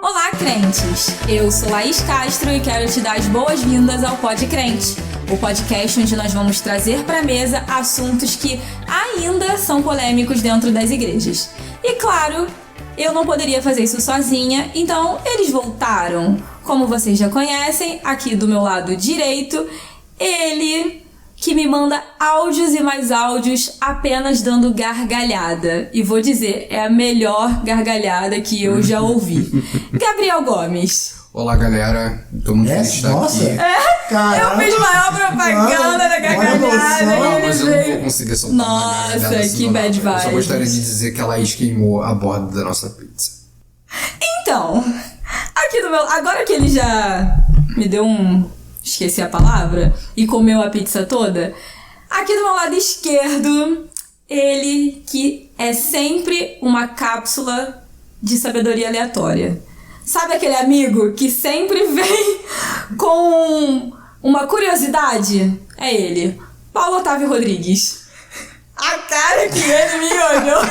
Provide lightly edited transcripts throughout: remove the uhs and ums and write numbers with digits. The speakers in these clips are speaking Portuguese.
Olá, crentes! Eu sou Laís Castro e quero te dar as boas-vindas ao Pod Crente, o podcast onde nós vamos trazer para a mesa assuntos que ainda são polêmicos dentro das igrejas. E claro, eu não poderia fazer isso sozinha, então eles voltaram. Como vocês já conhecem, aqui do meu lado direito, ele que me manda áudios e mais áudios apenas dando gargalhada. E vou dizer, é a melhor gargalhada que eu já ouvi. Gabriel Gomes. Olá, galera. Tô muito feliz de estar aqui. Eu fiz maior propaganda da gargalhada. Não, mas eu não vou conseguir soltar uma gargalhada. Nossa, que bad vibes. Eu só gostaria de dizer que a Laís queimou a borda da nossa pizza. Então, aqui do meu... Agora que ele já me deu esqueci a palavra, e comeu a pizza toda, aqui do meu lado esquerdo, ele que é sempre uma cápsula de sabedoria aleatória. Sabe aquele amigo que sempre vem com uma curiosidade? É ele, Paulo Otávio Rodrigues. A cara que ele me olhou.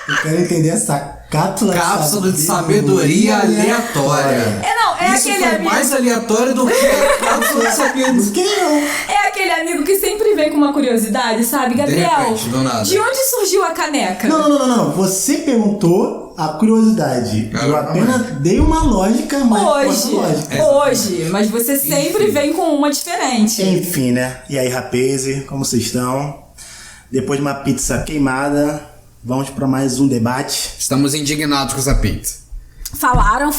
Eu quero entender essa cápsula de sabedoria aleatória. É isso aquele foi amigo mais aleatório do que a cápsula de sabedoria. É aquele amigo que sempre vem com uma curiosidade, sabe? Gabriel, De repente, do nada. de onde surgiu a caneca? Não. Você perguntou a curiosidade. Eu apenas dei uma lógica, mas Hoje, mas você sempre vem com uma diferente. Enfim, né? E aí, rapaz, como vocês estão? Depois de uma pizza queimada, vamos para mais um debate. Estamos indignados com essa pizza. Falaram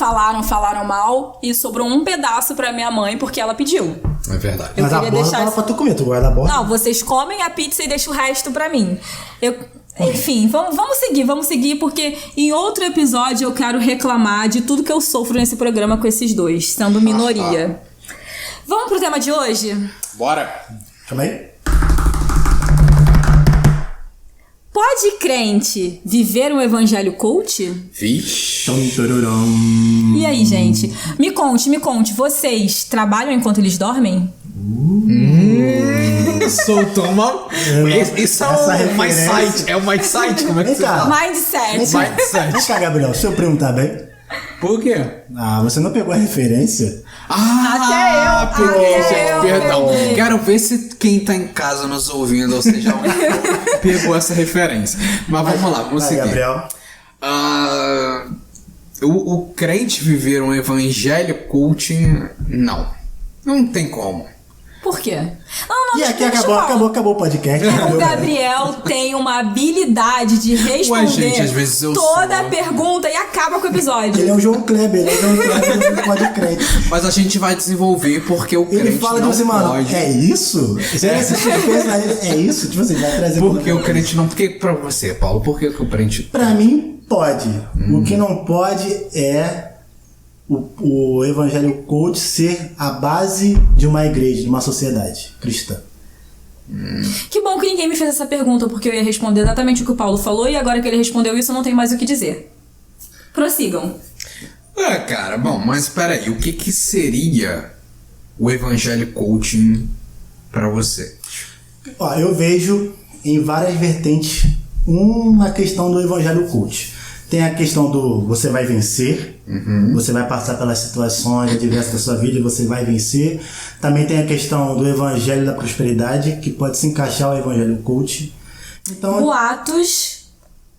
mal e sobrou um pedaço pra minha mãe porque ela pediu. É verdade. Eu Mas a queria borda deixar tava pra tu comer, tu guarda a borda? Não, vocês comem a pizza e deixam o resto pra mim. Enfim, vamos seguir, porque em outro episódio eu quero reclamar de tudo que eu sofro nesse programa com esses dois, sendo minoria. Vamos pro tema de hoje? Bora! Chama aí. Pode crente viver um evangelho coach? Vixe. E aí, gente? Me conte, vocês trabalham enquanto eles dormem? Soltou uma... Isso é o mindset. É o mindset? Como é que Vem você cá. fala? Mindset. Vem cá, Gabriel, seu primo tá bem? Por quê? Você não pegou a referência? Até eu. Perdão. Quero ver se quem tá em casa nos ouvindo, ou seja, pegou essa referência. Mas vamos lá, vamos seguir. Gabriel. O crente viver um evangelho coaching, não tem como. Por quê? Não, E aqui acabou o podcast. O Gabriel tem uma habilidade de responder gente, às vezes eu toda sou. a pergunta e acaba com o episódio. Ele é o João Kleber, do Pode Crente. Mas a gente vai desenvolver porque o crente Ele fala não tipo assim, mano, pode. é isso? É isso? Tipo assim, vai trazer... Porque o crente não... Porque pra você, Paulo, por que o crente... Pra mim, pode. O que não pode é o evangelho coach ser a base de uma igreja, de uma sociedade cristã. Que bom que ninguém me fez essa pergunta, porque eu ia responder exatamente o que o Paulo falou e agora que ele respondeu isso, eu não tenho mais o que dizer. Prossigam. Cara, bom, mas peraí, o que seria o evangelho coaching pra você? Eu vejo em várias vertentes uma questão do evangelho coach. Tem a questão do você vai vencer, você vai passar pelas situações adversas da sua vida e você vai vencer. Também tem a questão do evangelho da prosperidade, que pode se encaixar ao evangelho coach. Então, Boatos.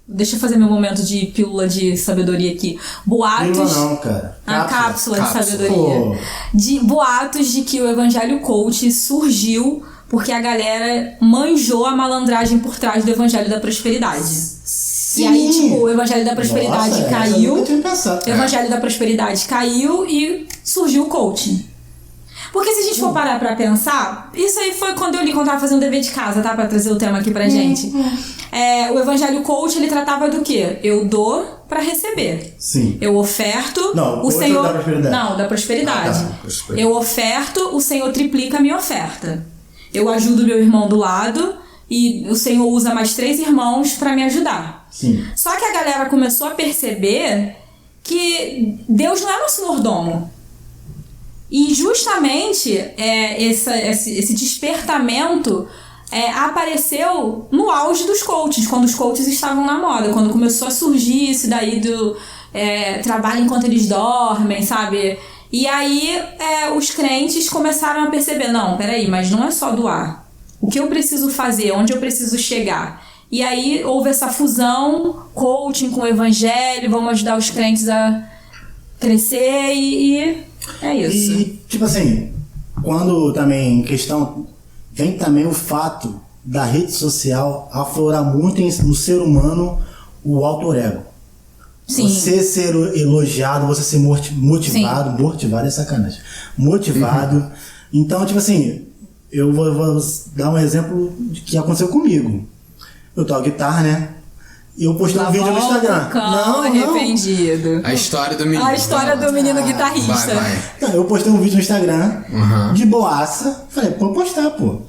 Deixa eu fazer meu momento de pílula de sabedoria aqui. Boatos. não, cara. A cápsula de sabedoria. Pô. De boatos de que o evangelho coach surgiu porque a galera manjou a malandragem por trás do evangelho da prosperidade. Sim. E aí, tipo, o evangelho da prosperidade caiu. Eu nunca tinha pensado. O evangelho da prosperidade caiu e surgiu o coaching. Porque se a gente for parar pra pensar, isso aí foi quando eu tava fazendo dever de casa, tá? Pra trazer o tema aqui pra gente. O evangelho coach, ele tratava do quê? Eu dou para receber. Sim. Eu oferto, Não, o Senhor... da prosperidade. Não, da prosperidade. Ah, tá. Prosperidade. Eu oferto, o Senhor triplica a minha oferta. Eu ajudo meu irmão do lado e o Senhor usa mais 3 irmãos para me ajudar. Sim. Só que a galera começou a perceber que Deus não é nosso mordomo. E justamente esse despertamento apareceu no auge dos coaches, quando os coaches estavam na moda, quando começou a surgir isso daí do trabalho enquanto eles dormem, sabe? E aí os crentes começaram a perceber, não, peraí, mas não é só doar. O que eu preciso fazer? Onde eu preciso chegar? E aí houve essa fusão, coaching com o evangelho, vamos ajudar os crentes a crescer e é isso. E, tipo assim, quando também em questão, vem também o fato da rede social aflorar muito no ser humano o auto ego. Sim. Você ser elogiado, você ser motivado, motivado é sacanagem, motivado. Então, tipo assim, eu vou dar um exemplo de que aconteceu comigo. Eu toco guitarra, né? E eu postei um vídeo no Instagram. Não, arrependido. A história do menino. A história do menino guitarrista. Vai. Então, eu postei um vídeo no Instagram, de boaça. Falei, vou postar, pô.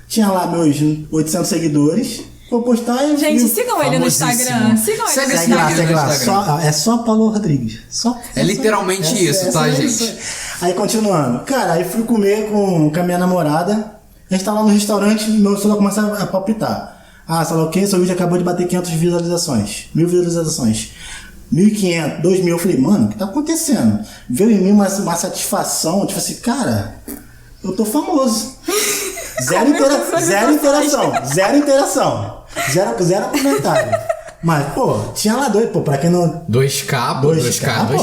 Tinha lá meus 800 seguidores. Vou postar e... Gente, sigam ele no Instagram. Sigam ele no Instagram. Segue lá. É só Paulo Rodrigues. É literalmente isso, tá, gente? Isso. Aí, continuando. Cara, aí fui comer com a minha namorada. A gente tá lá no restaurante e meu celular começa a palpitar. Ah, sei lá o que, seu vídeo acabou de bater 500 visualizações. 1000 visualizações. 1.500, 2.000. Eu falei, mano, o que tá acontecendo? Veio em mim uma satisfação. Tipo assim, cara, eu tô famoso. Zero interação. Zero comentário. Mas, pô, tinha lá dois, pô, pra quem não... 2K, pô,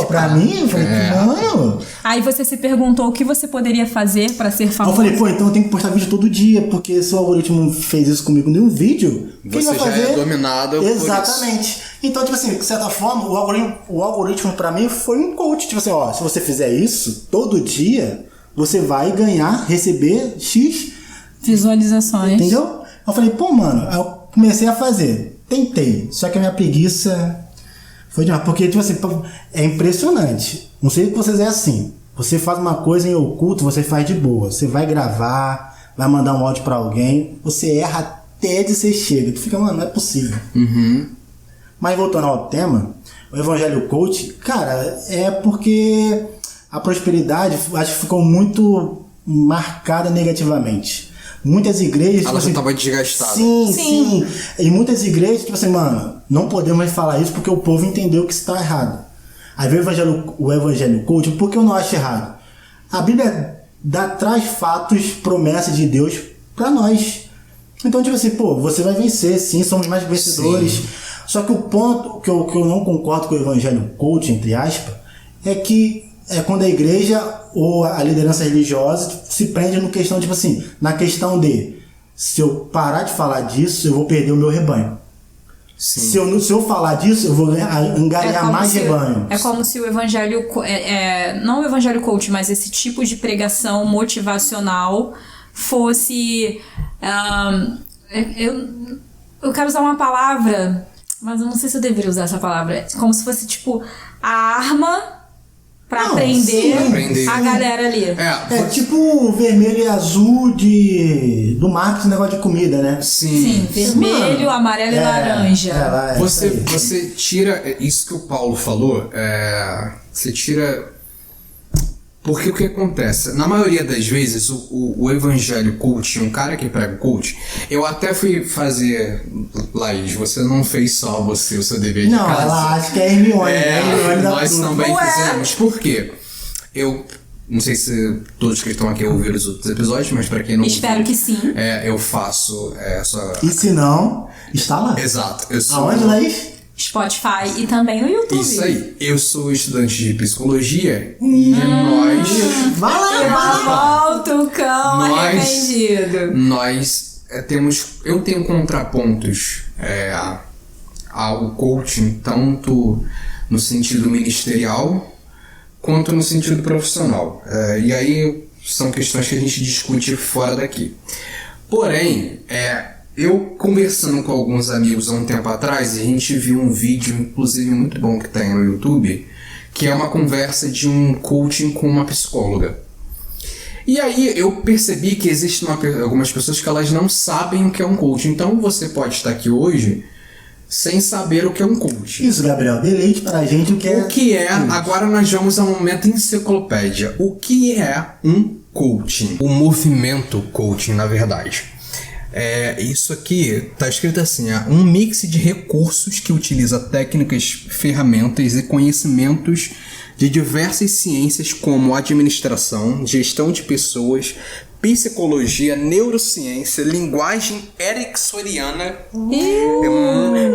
pra mim, eu falei, mano... Aí você se perguntou o que você poderia fazer pra ser famoso. Eu falei, pô, então eu tenho que postar vídeo todo dia, porque se o algoritmo fez isso comigo em um vídeo, quem vai fazer? Você já é dominado Exatamente. Por isso. Então, tipo assim, de certa forma, o algoritmo pra mim foi um coach. Tipo assim, ó, se você fizer isso todo dia, você vai receber X visualizações. Entendeu? Eu falei, pô, mano, eu comecei a fazer. Tentei, só que a minha preguiça foi demais. Porque, tipo assim, é impressionante. Não sei se vocês é assim. Você faz uma coisa em oculto, você faz de boa. Você vai gravar, vai mandar um áudio pra alguém, você erra até de ser chega. Tu fica, mano, não é possível. Mas voltando ao tema, o Evangelho Coach, cara, é porque a prosperidade, acho que ficou muito marcada negativamente. Muitas igrejas... Ela já assim, tava desgastada. Sim. E muitas igrejas, tipo assim, mano, não podemos mais falar isso porque o povo entendeu que isso está errado. Aí veio o Evangelho Coach, por que eu não acho errado? A Bíblia traz fatos, promessas de Deus pra nós. Então, tipo assim, pô, você vai vencer, sim, somos mais vencedores. Sim. Só que o ponto que eu não concordo com o Evangelho Coach, entre aspas, é que quando a igreja ou a liderança religiosa se prende no questão, tipo assim, na questão de se eu parar de falar disso, eu vou perder o meu rebanho. Sim. Se eu falar disso, eu vou angariar mais rebanho. É como se o evangelho, não o evangelho coach, mas esse tipo de pregação motivacional fosse... eu quero usar uma palavra, mas eu não sei se eu deveria usar essa palavra. Como se fosse tipo a arma pra aprender a galera ali. É tipo vermelho e azul do marketing, negócio de comida, né? Sim, vermelho, amarelo e laranja. Você tira isso que o Paulo falou, você tira... Porque o que acontece? Na maioria das vezes, o evangelho coach, um cara que prega coach, eu até fui fazer, Laís, você não fez só o seu dever de casa. Não, ela acha que é Hermione. Nós também fizemos. Por quê? Eu não sei se todos que estão aqui ouviram os outros episódios, mas para quem não espero que sim. Eu faço essa... E se não, está lá. Exato. Aonde, Laís? Spotify e também no YouTube. Isso aí. Eu sou estudante de psicologia e nós... Vai lá! Volta o cão arrependido. Nós eu tenho contrapontos ao coaching, tanto no sentido ministerial quanto no sentido profissional. E aí são questões que a gente discute fora daqui. Porém, Eu conversando com alguns amigos há um tempo atrás, a gente viu um vídeo, inclusive muito bom que tem no YouTube, que é uma conversa de um coaching com uma psicóloga. E aí eu percebi que existem algumas pessoas que elas não sabem o que é um coaching. Então você pode estar aqui hoje sem saber o que é um coaching. Isso, Gabriel, deleite pra gente o que é. O que é, agora nós vamos a um momento enciclopédia. O que é um coaching? O movimento coaching, na verdade. Isso aqui tá escrito assim, um mix de recursos que utiliza técnicas, ferramentas e conhecimentos de diversas ciências como administração, gestão de pessoas, psicologia, neurociência, linguagem ericksoniana,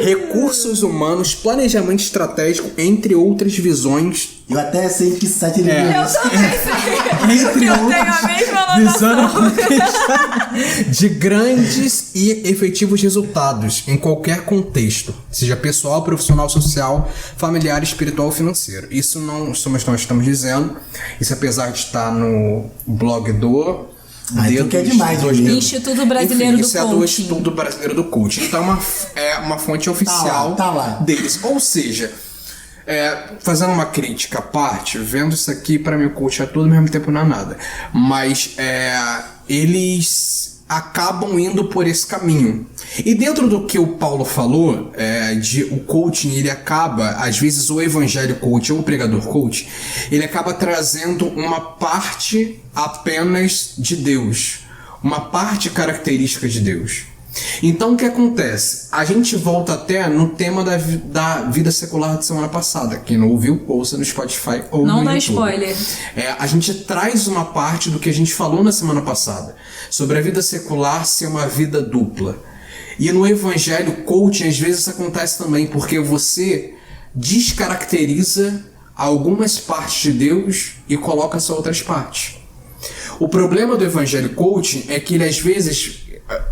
recursos humanos, planejamento estratégico, entre outras visões. Eu até sei que site ele Eu também sei. Entre Eu tenho a mesma anotação. de grandes e efetivos resultados em qualquer contexto, seja pessoal, profissional, social, familiar, espiritual ou financeiro. Isso não somos nós que estamos dizendo. Isso, apesar de estar no blog do então que é demais, Instituto Brasileiro do Coaching. Isso é do Instituto Brasileiro do Coaching. Então é uma fonte oficial tá lá. deles. Ou seja, fazendo uma crítica à parte, vendo isso aqui, para mim o coaching é tudo ao mesmo tempo, não é nada. Mas eles acabam indo por esse caminho. E dentro do que o Paulo falou, de o coaching, ele acaba, às vezes o evangelho coach ou o pregador coach, ele acaba trazendo uma parte apenas de Deus, uma parte característica de Deus. Então o que acontece? A gente volta até no tema da vida secular de semana passada. Quem não ouviu, ouça no Spotify ou não no dá YouTube. spoiler. A gente traz uma parte do que a gente falou na semana passada, sobre a vida secular ser uma vida dupla. E no evangelho coaching, às vezes isso acontece também, porque você descaracteriza algumas partes de Deus e coloca só outras partes. O problema do evangelho coaching é que ele, às vezes,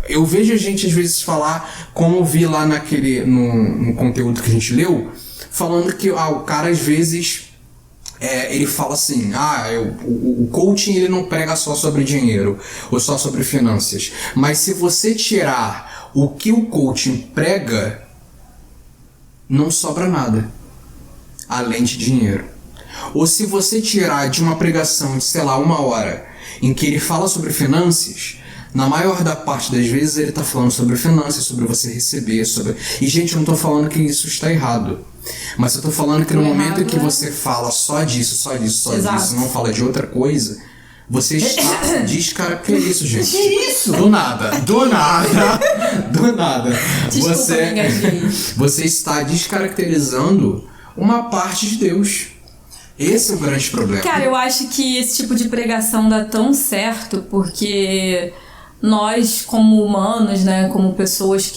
eu vejo a gente às vezes falar, como eu vi lá no conteúdo que a gente leu, falando que o cara às vezes ele fala assim, o coaching ele não prega só sobre dinheiro ou só sobre finanças, mas se você tirar o que o coaching prega, não sobra nada além de dinheiro. Ou se você tirar de uma pregação de, sei lá, 1 hora em que ele fala sobre finanças, na maior da parte das vezes ele está falando sobre finanças, sobre você receber, E gente, eu não estou falando que isso está errado. Mas eu estou falando que no momento em que você fala só disso, não fala de outra coisa, você está descaracterizando isso, gente. Que isso? Do nada. Desculpa, você está descaracterizando uma parte de Deus. Esse é o grande problema. Cara, eu acho que esse tipo de pregação dá tão certo porque nós, como humanos, né, como pessoas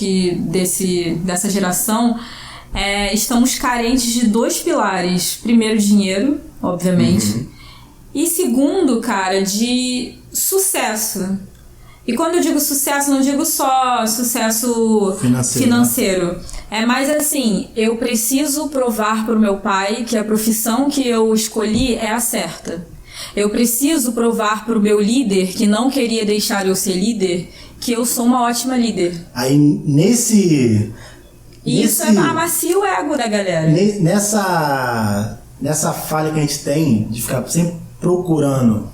dessa geração, estamos carentes de 2 pilares. Primeiro, dinheiro, obviamente. E segundo, cara, de sucesso. E quando eu digo sucesso, não digo só sucesso financeiro. É mais assim, eu preciso provar pro meu pai que a profissão que eu escolhi é a certa. Eu preciso provar pro meu líder, que não queria deixar eu ser líder, que eu sou uma ótima líder. Aí Isso amacia o ego da galera. Nessa falha que a gente tem de ficar sempre procurando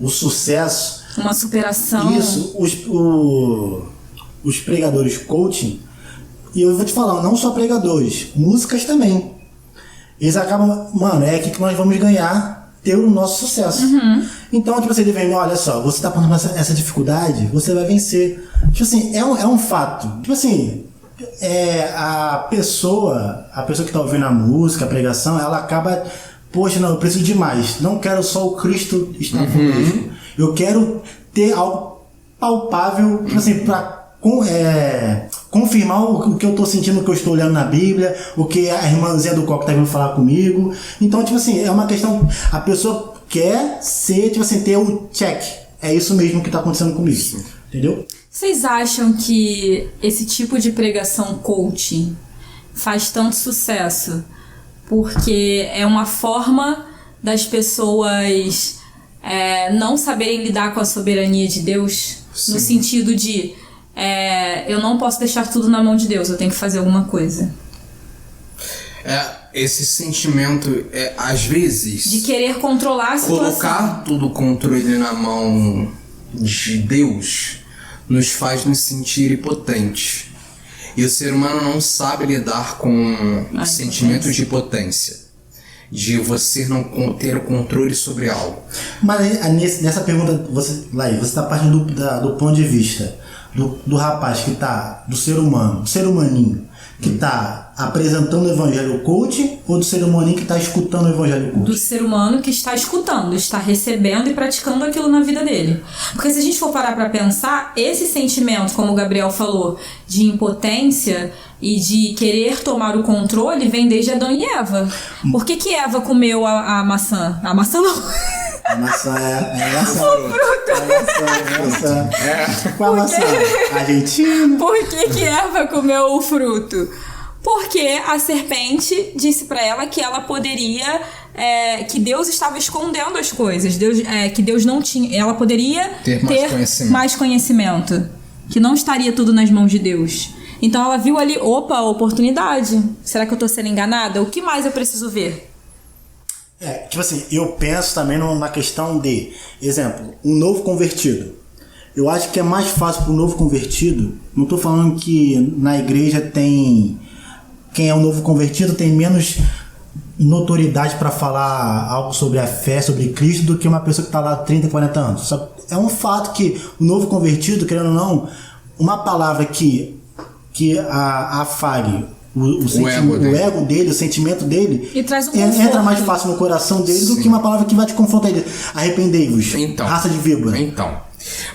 o sucesso, uma superação. Isso, os pregadores coaching, e eu vou te falar, não só pregadores, músicas também. Eles acabam, aqui que nós vamos ganhar, ter o nosso sucesso. Então, tipo assim, ele vem, olha só, você tá passando por essa dificuldade, você vai vencer. Tipo assim, é um fato. Tipo assim, a pessoa que tá ouvindo a música, a pregação, ela acaba, poxa, não, eu preciso de mais. Não quero só o Cristo estar conosco. Eu quero ter algo palpável, tipo assim, pra confirmar o que eu tô sentindo, o que eu estou olhando na Bíblia, o que a irmãzinha do coque tá vindo falar comigo. Então, tipo assim, é uma questão, a pessoa quer ser, tipo assim, ter o check. É isso mesmo que tá acontecendo comigo. Entendeu? Vocês acham que esse tipo de pregação coaching faz tanto sucesso porque é uma forma das pessoas não saberem lidar com a soberania de Deus? Sim. No sentido de eu não posso deixar tudo na mão de Deus, eu tenho que fazer alguma coisa. Esse sentimento, às vezes... De querer controlar a situação. Colocar todo o controle na mão de Deus nos faz nos sentir impotentes. E o ser humano não sabe lidar com sentimentos de impotência. De você não ter o controle sobre algo. Mas nessa pergunta, você está partindo do ponto de vista do rapaz que está, do ser humano, do ser humaninho, que está apresentando o evangelho coach, ou do ser humaninho que está escutando o evangelho coach? Do ser humano que está escutando, está recebendo e praticando aquilo na vida dele. Porque se a gente for parar para pensar, esse sentimento, como o Gabriel falou, de impotência e de querer tomar o controle, vem desde Adão e Eva. Por que Eva comeu a maçã? A maçã não. A maçã é essa. O fruto. Qual a maçã? Argentina. Por que Eva comeu o fruto? Porque a serpente disse para ela que ela poderia, que Deus estava escondendo as coisas, que Deus não tinha, ela poderia ter mais conhecimento, que não estaria tudo nas mãos de Deus. Então ela viu ali, oportunidade. Será que eu estou sendo enganada? O que mais eu preciso ver? Tipo assim, eu penso também na questão de, exemplo, um novo convertido. Eu acho que é mais fácil para um novo convertido. Não estou falando que na igreja quem é um novo convertido tem menos notoriedade para falar algo sobre a fé, sobre Cristo, do que uma pessoa que está lá há 30, 40 anos. É um fato que o novo convertido, querendo ou não, uma palavra que afague o ego dele, o sentimento dele, e traz entra mais fácil no coração dele. Sim. Do que uma palavra que vai te confrontar ele. Arrependei-vos, raça de víbora.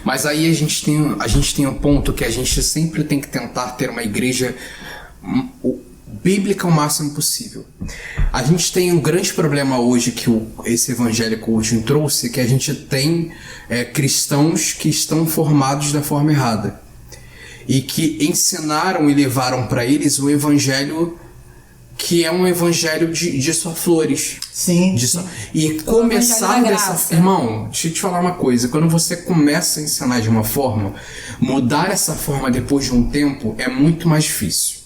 Mas aí a gente tem um ponto que a gente sempre tem que tentar ter uma igreja bíblica o máximo possível. A gente tem um grande problema hoje que esse evangélico hoje trouxe, que a gente tem cristãos que estão formados da forma errada e que ensinaram e levaram para eles o evangelho que é um evangelho de só flores. Sim. E começar dessa... Irmão, deixa eu te falar uma coisa. Quando você começa a ensinar de uma forma, mudar essa forma depois de um tempo é muito mais difícil.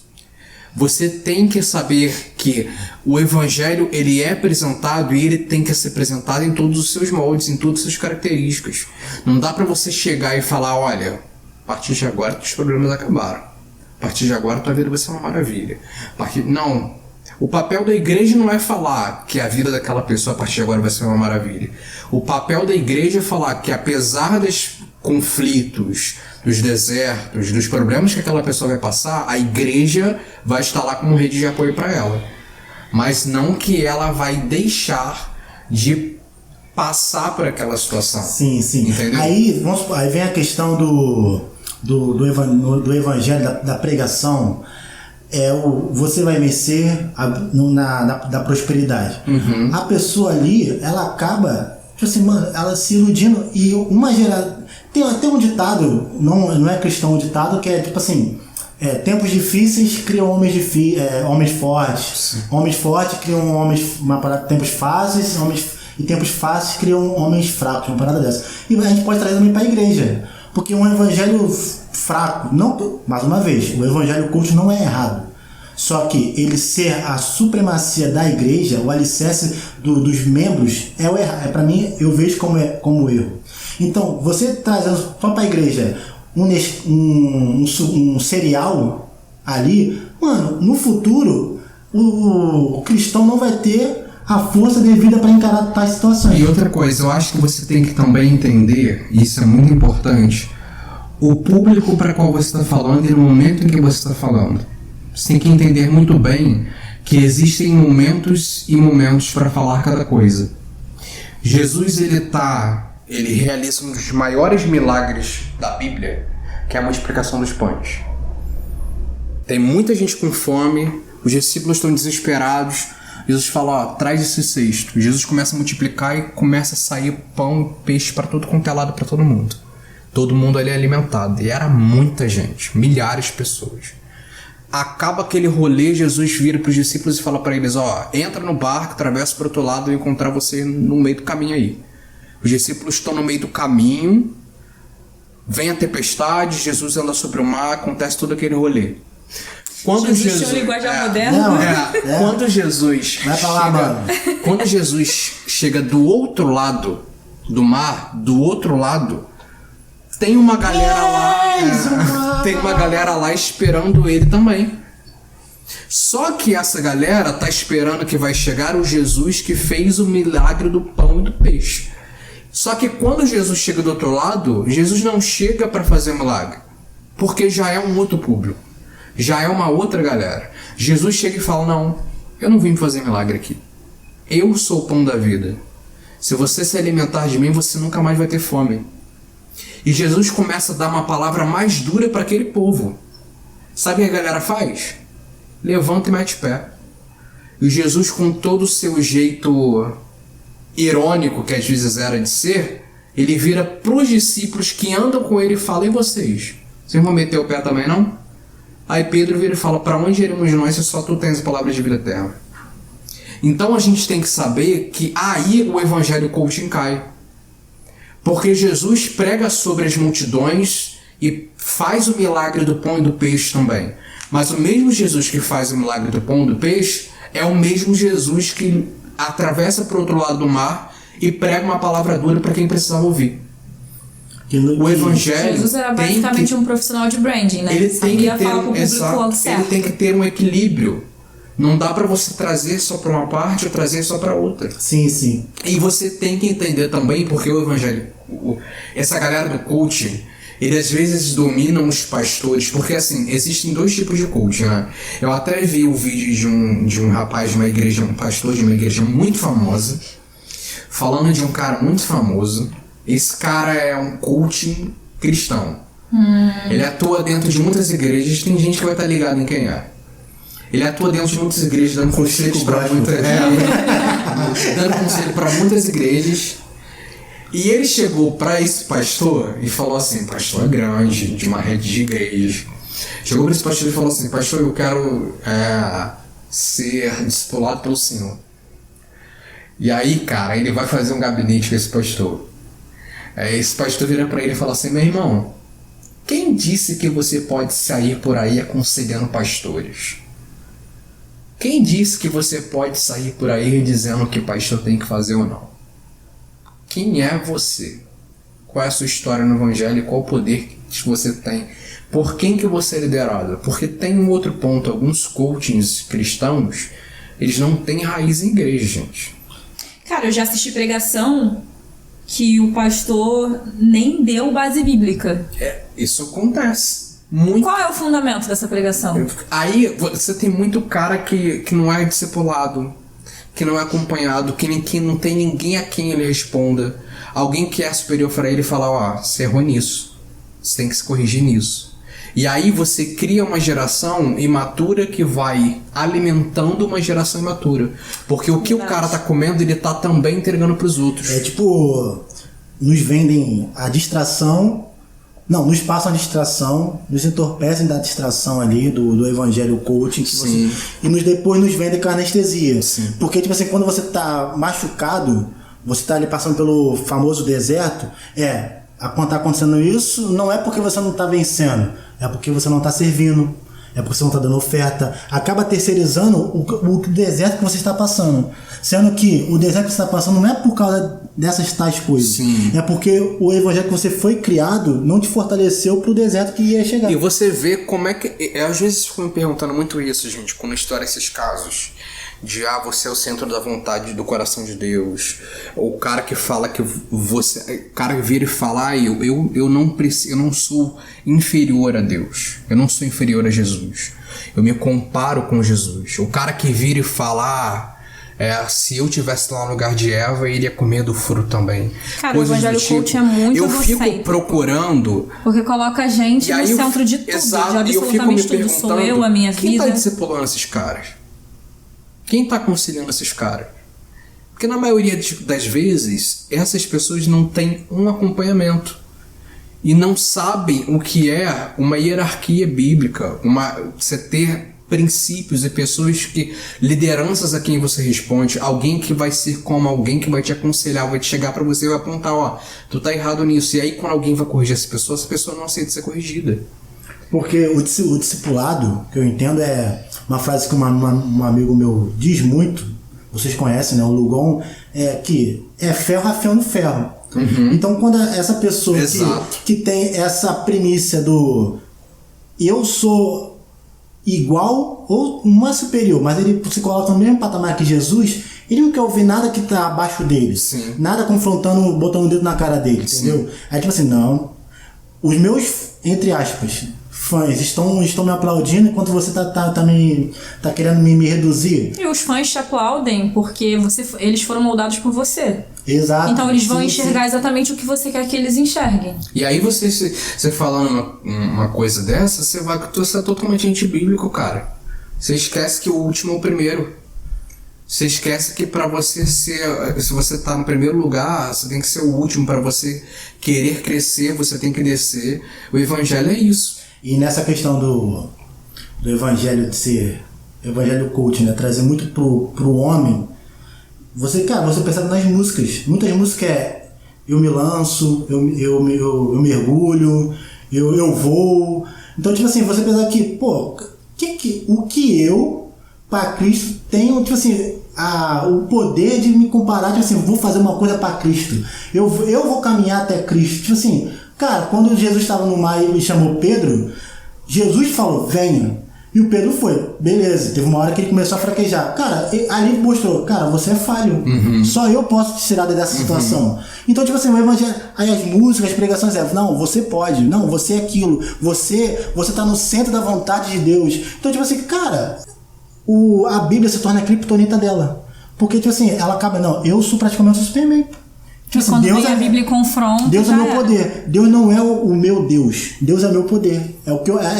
Você tem que saber que o evangelho ele é apresentado e ele tem que ser apresentado em todos os seus moldes, em todas as suas características. Não dá para você chegar e falar, olha, a partir de agora os problemas acabaram. A partir de agora tua vida vai ser uma maravilha. Não. O papel da igreja não é falar que a vida daquela pessoa a partir de agora vai ser uma maravilha. O papel da igreja é falar que apesar dos conflitos, dos desertos, dos problemas que aquela pessoa vai passar, a igreja vai estar lá como rede de apoio para ela. Mas não que ela vai deixar de passar por aquela situação. Sim. Entendeu? Aí vem a questão do evangelho, da pregação. Você vai vencer da prosperidade. Uhum. A pessoa ali, ela acaba, tipo assim, mano, ela se iludindo. E uma geração. Tem até um ditado, não é cristão, um ditado que é tipo assim: tempos difíceis criam homens fortes. Sim. Homens fortes criam tempos fáceis, e tempos fáceis criam homens fracos, uma parada dessa. E a gente pode trazer também para a igreja. Porque um evangelho fraco, mais uma vez, o evangelho culto não é errado. Só que ele ser a supremacia da igreja, o alicerce dos membros, é o errado. Para mim, eu vejo como erro. Então, você trazendo só para a igreja um cereal ali, mano, no futuro, o cristão não vai ter a força devida para encarar tais situações. E outra coisa, eu acho que você tem que também entender, e isso é muito importante, o público para qual você está falando e no momento em que você está falando. Você tem que entender muito bem que existem momentos e momentos para falar cada coisa. Jesus, ele realiza um dos maiores milagres da Bíblia, que é a multiplicação dos pães. Tem muita gente com fome, os discípulos estão desesperados. Jesus fala, traz esse cesto. Jesus começa a multiplicar e começa a sair pão e peixe para todo quanto é lado, para todo mundo. Todo mundo ali é alimentado. E era muita gente, milhares de pessoas. Acaba aquele rolê, Jesus vira para os discípulos e fala para eles, entra no barco, atravessa para o outro lado e eu vou encontrar você no meio do caminho aí. Os discípulos estão no meio do caminho, Vem a tempestade, Jesus anda sobre o mar, acontece todo aquele rolê. Quando Jesus tinha uma linguagem moderna. Quando Jesus vai pra lá, mano. Quando Jesus chega do outro lado do mar, do outro lado, tem uma galera lá. Tem uma galera lá esperando ele também. Só que essa galera tá esperando que vai chegar o Jesus que fez o milagre do pão e do peixe. Só que quando Jesus chega do outro lado, Jesus não chega para fazer o milagre, porque já é um outro público, já é uma outra galera. Jesus chega e fala: não, eu não vim fazer milagre aqui. Eu sou o pão da vida. Se você se alimentar de mim, você nunca mais vai ter fome. E Jesus começa a dar uma palavra mais dura para aquele povo. Sabe o que a galera faz? Levanta e mete pé. E Jesus, com todo o seu jeito irônico, que às vezes era de ser, ele vira pros discípulos que andam com ele e fala: e vocês? Vocês vão meter o pé também, não? Aí Pedro vira e fala: para onde iremos nós se só tu tens a palavra de vida eterna? Então a gente tem que saber que aí o evangelho coaching cai. Porque Jesus prega sobre as multidões e faz o milagre do pão e do peixe também. Mas o mesmo Jesus que faz o milagre do pão e do peixe é o mesmo Jesus que atravessa para o outro lado do mar e prega uma palavra dura para quem precisava ouvir. O evangelho Jesus era basicamente um profissional de branding, né? Ele tem que ter ele tem que ter um equilíbrio. Não dá para você trazer só para uma parte ou trazer só para outra. Sim, sim. E você tem que entender também porque o evangelho, essa galera do coaching, ele às vezes dominam os pastores, porque assim, existem dois tipos de coaching, né? Eu até vi o vídeo de um rapaz de uma igreja, um pastor de uma igreja muito famosa, falando de um cara muito famoso. Esse cara é um coaching cristão. Ele atua dentro de muitas igrejas, tem gente que vai estar ligado em quem é. Ele atua dentro de muitas igrejas, dando conselhos para muitas igrejas. E ele chegou para esse pastor e falou assim: pastor é grande, de uma rede de igrejas. Chegou para esse pastor e falou assim: pastor, eu quero ser discipulado pelo Senhor. E aí, cara, ele vai fazer um gabinete com esse pastor. Esse pastor vira para ele e fala assim: meu irmão, quem disse que você pode sair por aí aconselhando pastores? Quem disse que você pode sair por aí dizendo o que o pastor tem que fazer ou não? Quem é você? Qual é a sua história no evangelho? Qual o poder que você tem? Por quem que você é liderado? Porque tem um outro ponto. Alguns coachings cristãos, eles não têm raiz em igreja, gente. Cara, eu já assisti pregação que o pastor nem deu base bíblica. Isso acontece. Muito. Qual é o fundamento dessa pregação? Aí você tem muito cara que não é discipulado, que não é acompanhado, que não tem ninguém a quem ele responda. Alguém que é superior para ele fala: ó, você errou nisso, você tem que se corrigir nisso. E aí você cria uma geração imatura que vai alimentando uma geração imatura. Porque o que o cara tá comendo, ele tá também entregando pros outros. É tipo, nos vendem a distração. Não, nos passam a distração, nos entorpecem da distração ali, do evangelho coaching, depois nos vendem com anestesia. Sim. Porque, tipo assim, quando você tá machucado, você tá ali passando pelo famoso deserto, quando tá acontecendo isso, não é porque você não tá vencendo, é porque você não tá servindo, é porque você não tá dando oferta. Acaba terceirizando o deserto que você está passando. Sendo que o deserto que você está passando não é por causa dessas tais coisas. Sim. É porque o evangelho que você foi criado não te fortaleceu pro deserto que ia chegar. E você vê como é que... Às vezes fico me perguntando muito isso, gente, quando estoura esses casos. De você é o centro da vontade do coração de Deus. Ou o cara que fala que você... O cara que vira e fala: eu não sou inferior a Deus. Eu não sou inferior a Jesus. Eu me comparo com Jesus. O cara que vira e fala: se eu tivesse lá no lugar de Eva, eu iria comer do fruto também. Cara, coisas o evangelho coach é muito eu fico procurando... Porque coloca a gente no centro de tudo. Exato, de absolutamente tudo. Sou eu, a minha vida. Quem tá discipulando esses caras? Quem está aconselhando esses caras? Porque na maioria das vezes, essas pessoas não têm um acompanhamento. E não sabem o que é uma hierarquia bíblica. Você ter princípios e pessoas lideranças a quem você responde, alguém que vai ser como alguém que vai te aconselhar, vai te chegar pra você e vai apontar, ó, tu tá errado nisso. E aí quando alguém vai corrigir essa pessoa não aceita ser corrigida. Porque o discipulado, que eu entendo, é uma frase que um amigo meu diz muito, vocês conhecem, né, o Lugon, que é ferro afiando ferro. Então quando essa pessoa que tem essa primícia do eu sou igual ou não é superior, mas ele se coloca no mesmo patamar que Jesus, ele não quer ouvir nada que tá abaixo dele. Sim. Nada confrontando, botando o dedo na cara dele, entendeu? Aí tipo assim, não, os meus, entre aspas, fãs estão me aplaudindo enquanto você tá querendo me reduzir. E os fãs te aplaudem porque eles foram moldados por você. Exato. Então eles vão enxergar exatamente o que você quer que eles enxerguem. E aí você falando uma coisa dessa, você é totalmente antibíblico, cara. Você esquece que o último é o primeiro. Você esquece que pra você ser, se você tá no primeiro lugar, você tem que ser o último. Pra você querer crescer, você tem que descer. O evangelho é isso. E nessa questão do evangelho de ser evangelho cult, né, trazer muito pro homem, você percebe nas músicas. Muitas músicas eu me lanço, eu mergulho, eu vou. Então, tipo assim, você pensa que, pô, o que eu, para Cristo, tenho, tipo assim, o poder de me comparar, tipo assim, vou fazer uma coisa para Cristo. Eu vou caminhar até Cristo. Tipo assim, cara, quando Jesus estava no mar e chamou Pedro, Jesus falou, venha. E o Pedro foi, beleza, teve uma hora que ele começou a fraquejar. Cara, ali mostrou, cara, você é falho. Só eu posso te tirar dessa situação. Então, tipo assim, o evangelho, aí as músicas, as pregações, não, você pode, não, você é aquilo, você tá no centro da vontade de Deus. Então, tipo assim, cara, a Bíblia se torna a criptonita dela. Porque, tipo assim, ela acaba, não, eu sou praticamente o Superman. Tipo assim, quando Deus vem a Bíblia confronta, Deus é meu poder. Deus não é o meu Deus. Deus é meu poder. É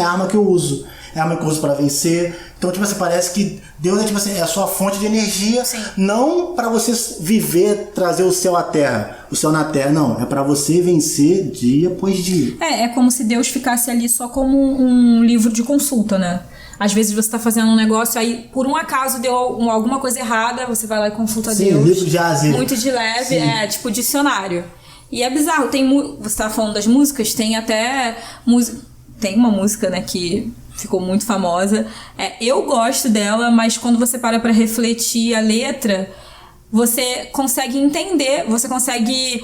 a arma que eu uso. É a arma que eu uso para vencer. Então, tipo assim, parece que Deus é, tipo assim, é a sua fonte de energia. Sim. Não para você viver, trazer o céu à terra. O céu na terra, não. É para você vencer dia após dia. É como se Deus ficasse ali só como um livro de consulta, né? Às vezes você tá fazendo um negócio, aí por um acaso deu alguma coisa errada, você vai lá e consulta Deus. Livro de Azer. Muito de leve, tipo dicionário. E é bizarro, você tá falando das músicas, tem até tem uma música, né, que ficou muito famosa. Eu gosto dela, mas quando você para pra refletir a letra, você consegue entender, você consegue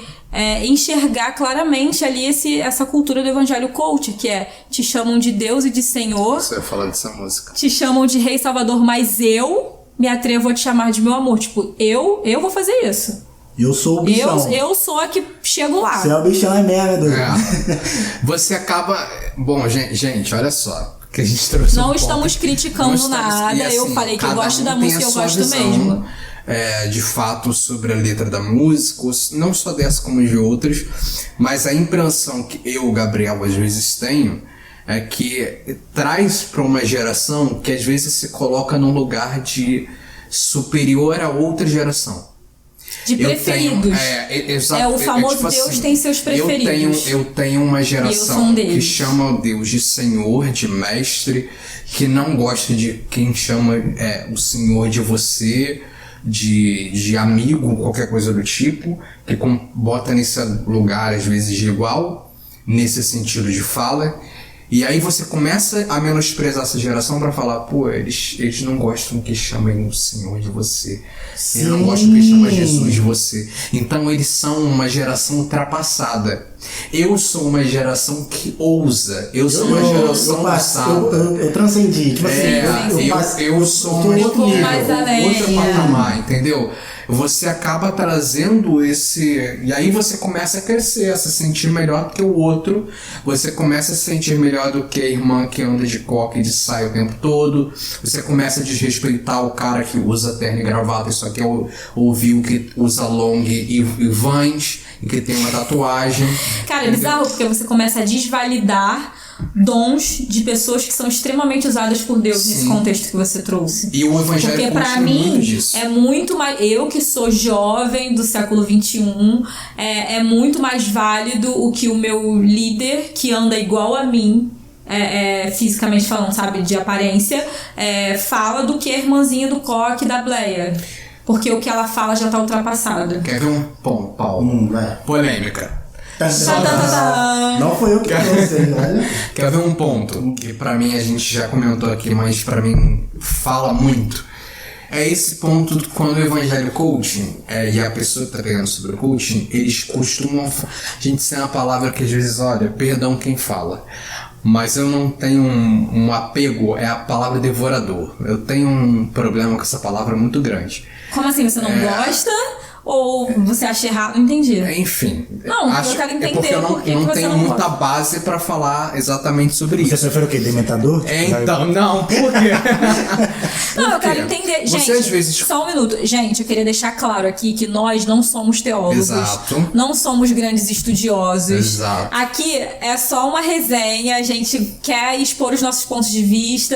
enxergar claramente ali essa cultura do evangelho coach, que te chamam de Deus e de Senhor. Você vai falar dessa música. Te chamam de Rei Salvador, mas eu me atrevo a te chamar de meu amor. Tipo, eu vou fazer isso. Eu sou o bichão. Eu sou a que chego lá. Você é o bichão, é merda. Você acaba... Bom, gente, olha só. Que a gente trouxe Não estamos criticando nada. Assim, eu falei que eu gosto da música e eu gosto mesmo. De fato, sobre a letra da música, não só dessa como de outras, mas a impressão que eu, Gabriel, às vezes tenho é que traz para uma geração que às vezes se coloca num lugar de superior a outra geração. De preferidos. Exato. O famoso tipo Deus assim, tem seus preferidos. Eu tenho uma geração que chama o Deus de Senhor, de Mestre, que não gosta de quem chama o Senhor de você, de amigo, qualquer coisa do tipo, que bota nesse lugar às vezes de igual, nesse sentido de fala. E aí você começa a menosprezar essa geração pra falar, pô, eles não gostam que chamem o Senhor de você. Sim. Eles não gostam que chamem Jesus de você. Então eles são uma geração ultrapassada. Eu sou uma geração que ousa. Eu sou uma geração ousada. Eu transcendi. Tipo eu sou um outro patamar, entendeu? Você acaba trazendo e aí você começa a crescer, a se sentir melhor do que o outro. Você começa a se sentir melhor do que a irmã que anda de coque e de saia o tempo todo. Você começa a desrespeitar o cara que usa terno e gravata e só quer ouvir o que usa long e Vans e que tem uma tatuagem. Cara, é bizarro porque você começa a desvalidar dons de pessoas que são extremamente usadas por Deus. Sim. Nesse contexto que você trouxe. E o evangelho porque pra mim é muito mais, eu que sou jovem do século XXI, é muito mais válido o que o meu líder que anda igual a mim fisicamente falando, sabe, de aparência, fala do que a irmãzinha do coque da Bleia. Porque o que ela fala já tá ultrapassado. Quer ver um ponto, Paulo? Polêmica. Não foi eu que trouxe, olha. Quer ver um ponto que pra mim a gente já comentou aqui, mas pra mim fala muito? É esse ponto quando o evangelho coaching e a pessoa que tá pegando sobre o coaching, eles costumam. A gente tem uma palavra que às vezes, olha, perdão quem fala, mas eu não tenho um apego, é a palavra devorador. Eu tenho um problema com essa palavra muito grande. Como assim? Você não gosta? Ou você acha errado? Não entendi. Enfim. Não, eu quero entender porque eu não você tenho não muita gosta. base pra falar exatamente sobre Você isso. prefere o quê? Dementador? Então, não, por quê? Não, eu quê? quero entender. Você, Gente, às vezes- só um minuto. Gente, eu queria deixar claro aqui que nós não somos teólogos. Exato. Não somos grandes estudiosos. Exato. Aqui é só uma resenha. A gente quer expor os nossos pontos de vista,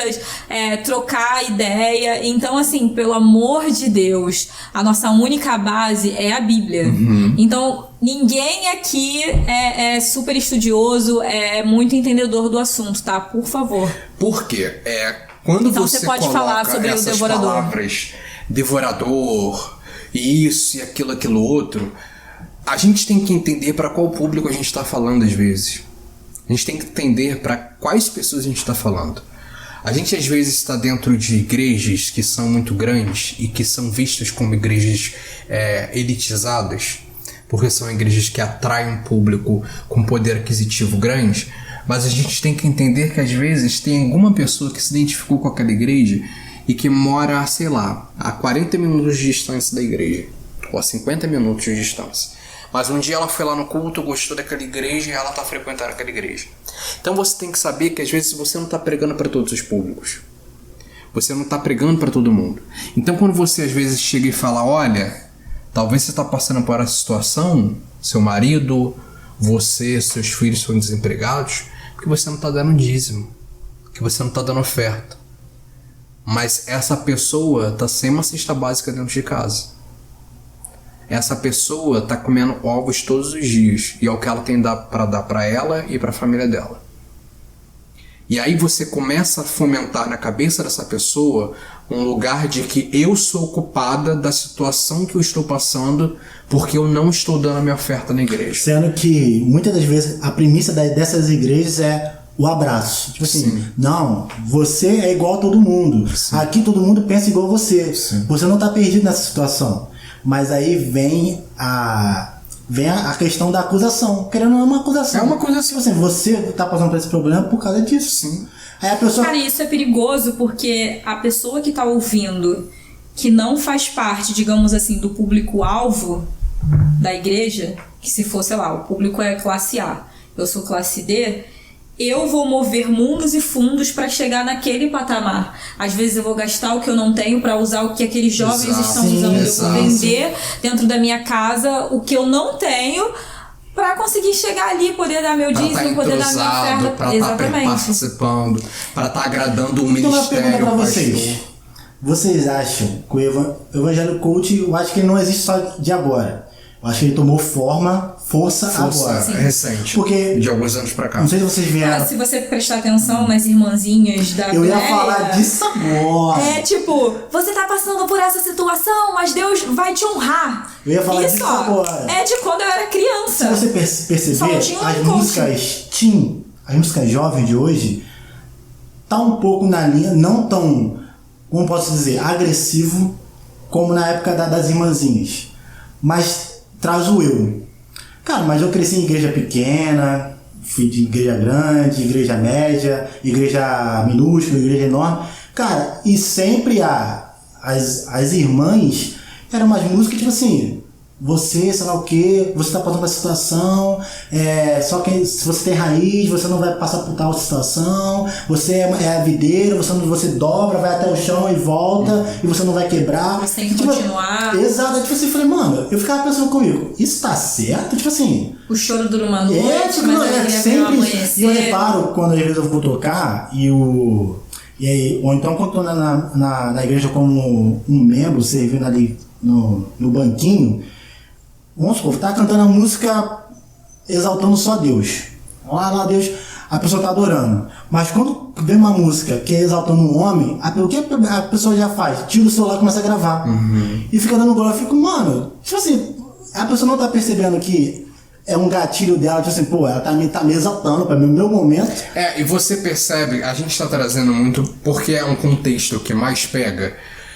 trocar ideia. Então, assim, pelo amor de Deus, a nossa única base é a Bíblia. Então, ninguém aqui é super estudioso, é muito entendedor do assunto, tá? Por favor. Por quê? Quando Então você você pode coloca falar sobre o essas devorador. palavras, devorador, isso e aquilo outro, a gente tem que entender para qual público a gente está falando às vezes. A gente tem que entender para quais pessoas a gente está falando. A gente às vezes está dentro de igrejas que são muito grandes e que são vistas como igrejas elitizadas, porque são igrejas que atraem um público com poder aquisitivo grande, mas a gente tem que entender que às vezes tem alguma pessoa que se identificou com aquela igreja e que mora, sei lá, a 40 minutos de distância da igreja, ou a 50 minutos de distância. Mas um dia ela foi lá no culto, gostou daquela igreja e ela está frequentando aquela igreja. Então você tem que saber que às vezes você não está pregando para todos os públicos. Você não está pregando para todo mundo. Então quando você às vezes chega e fala, olha, talvez você está passando por essa situação, seu marido, você, seus filhos são desempregados, porque você não está dando dízimo, porque você não está dando oferta. Mas essa pessoa está sem uma cesta básica dentro de casa. Essa pessoa está comendo ovos todos os dias e é o que ela tem para dar para ela e para a família dela. E aí você começa a fomentar na cabeça dessa pessoa um lugar de que eu sou culpada da situação que eu estou passando porque eu não estou dando a minha oferta na igreja. Sendo que muitas das vezes a premissa dessas igrejas é o abraço. Tipo assim, Sim. não, você é igual a todo mundo. Sim. Aqui todo mundo pensa igual a você. Sim. Você não está perdido nessa situação. Mas aí vem a questão da acusação. Querendo ou não, é uma acusação. É uma acusação. Tipo assim, você está passando por esse problema por causa disso. Sim. Aí a pessoa... Cara, isso é perigoso porque a pessoa que tá ouvindo, que não faz parte, digamos assim, do público-alvo da igreja, que se for, sei lá, o público é classe A, eu sou classe D, eu vou mover mundos e fundos para chegar naquele patamar. Às vezes eu vou gastar o que eu não tenho para usar o que aqueles jovens Exato. estão Sim, usando. Eu vou exato. vender dentro da minha casa o que eu não tenho para conseguir chegar ali, poder dar meu Para estar dízimo, poder dar minha entrosado, oferta. para estar participando, para estar agradando o Então, uma ministério, pergunta pra o vocês. pastor. Vocês acham que o Evangelho Coach, eu acho que ele não existe só de agora. Eu acho que ele tomou força agora. Recente, Porque, de alguns anos pra cá. não sei se vocês vieram... Cara, se você prestar atenção nas irmãzinhas da Eu ia Bleia, falar disso agora. é tipo, você tá passando por essa situação, mas Deus vai te honrar. Eu ia falar Isso, disso ó, agora. é de quando eu era criança. Se você Só perceber, tinha um as coach. músicas teen, as músicas jovens de hoje, tá um pouco na linha, não tão, como posso dizer, agressivo como na época das irmãzinhas. Mas traz o eu. Cara, mas eu cresci em igreja pequena, fui de igreja grande, igreja média, igreja minúscula, igreja enorme. Cara, e sempre as irmãs eram umas músicas tipo assim, você, sei lá o que, você tá passando por essa situação, só que se você tem raiz, você não vai passar por tal situação, você é a videira, você dobra, vai até o chão e volta, e você não vai quebrar. Você tem que Tipo, continuar. Exato, tipo assim, eu falei, mano, eu ficava pensando comigo, isso tá certo? Tipo assim, O choro dura uma noite, tipo, mas não, a alegria vem ao sempre. amanhecer. E eu reparo quando às vezes eu vou tocar e aí, ou então quando eu tô na igreja como um membro, servindo ali no banquinho, vamos supor, tá cantando a música exaltando só Deus. Olha lá, Deus. a pessoa tá adorando. Mas quando vem uma música que é exaltando um homem, o que a pessoa já faz? Tira o celular e começa a gravar. E fica dando glória. Eu fico, mano, tipo assim, a pessoa não tá percebendo que é um gatilho dela, tipo assim, pô, ela tá me exaltando pra mim, no meu momento. E você percebe, a gente tá trazendo muito, porque é um contexto que mais pega,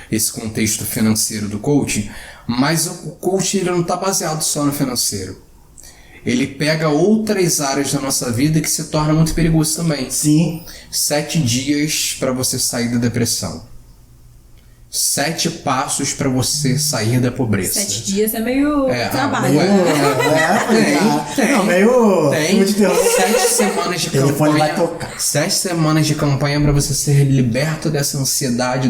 esse contexto financeiro do coaching, mas o coaching ele não tá baseado só no financeiro. Ele pega outras áreas da nossa vida que se torna muito perigoso também. Sim. 7 dias para você sair da depressão. 7 passos para você sair da pobreza. 7 dias é meio trabalho. Tem 7 semanas de campanha. 7 semanas de campanha para você ser liberto dessa ansiedade,